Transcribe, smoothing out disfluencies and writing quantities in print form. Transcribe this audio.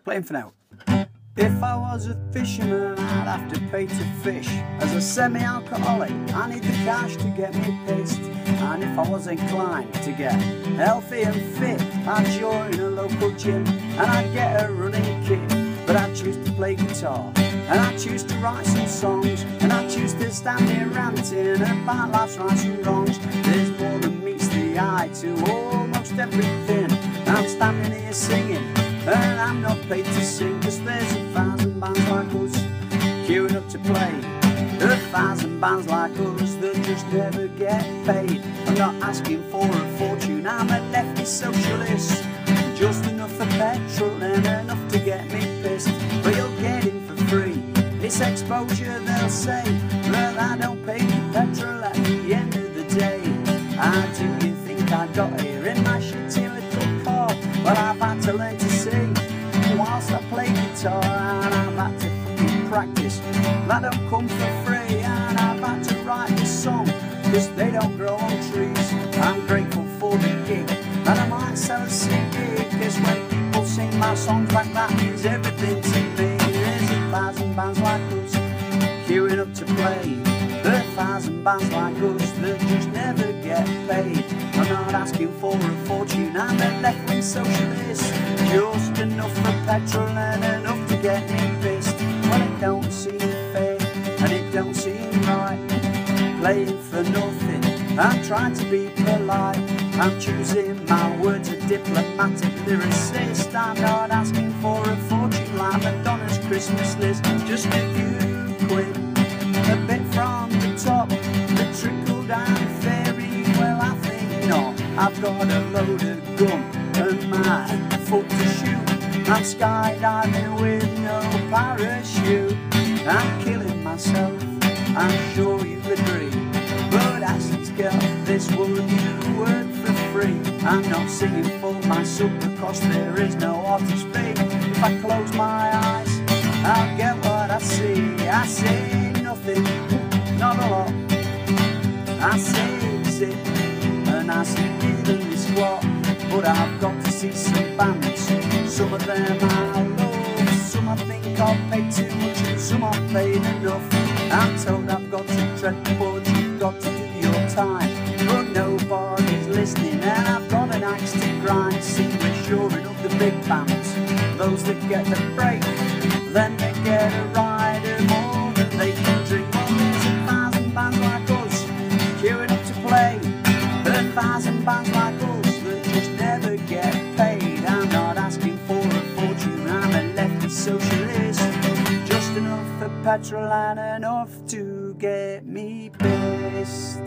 Playing for now. If I was a fisherman, I'd have to pay to fish. As a semi-alcoholic, I need the cash to get me pissed. And if I was inclined to get healthy and fit, I'd join a local gym and I'd get a running kit. But I choose to play guitar, and I choose to write some songs, and I choose to stand here ranting about life's rights and wrongs. There's more than meets the eye to almost everything. I'm standing here singing, and I'm not paid to sing, 'cause there's 1,000 bands like us queuing up to play. 1,000 bands like us that just never get paid. I'm not asking for a fortune, I'm a lefty socialist. Just enough for petrol and enough to get me pissed. But you'll get it for free, it's exposure they'll say. Well, I don't pay me petrol at the end of the day. How do you think I got here in my shitty little car? Well, I've had to learn to sing whilst I play guitar, and I've had to fucking practice. That don't come for free, and I've had to write this song 'cause they don't grow on trees. I'm grateful for the gig, and I might sell a CD, 'cause when people sing my songs back, that means everything to me. There's 1,000 bands like us queuing up to play. 1,000 bands like us that just never get paid. I'm not asking for a fortune, I'm a left-wing socialist. Just enough for petrol and enough to get me pissed. Well, it don't seem fair and it don't seem right, playing for nothing, I'm trying to be polite. I'm choosing my words, a diplomatic lyricist. I'm not asking for a fortune like Madonna's Christmas list. Just a few quid, a bit from the top, the trickle down fairy. Well, I think not. I've got a load of gum and my foot to shoot. I'm skydiving with no parachute. I'm killing myself, I'm sure you agree. But as he's got this would you work for free? I'm not singing for my sub because there is no artist fee. If I close my eyes, I'll get what I see. I say nothing, not a lot. I say sit and I see diddly squat. But I've got to see some bands. Some of them I love, some I think I've paid too much, and some I've paid enough. I'm told I've got to tread the board, you've got to do your time. But nobody's listening and I've got an axe to grind. See, we're shoring up the big bands, those that get the break, then they get a rider more than they can drink. Well, there's 1,000 bands like us queuing up to play. 1,000 bands like us that just never get paid. I'm not asking for a fortune, I'm a lefty socialist. Just enough for petrol and enough to get me pissed.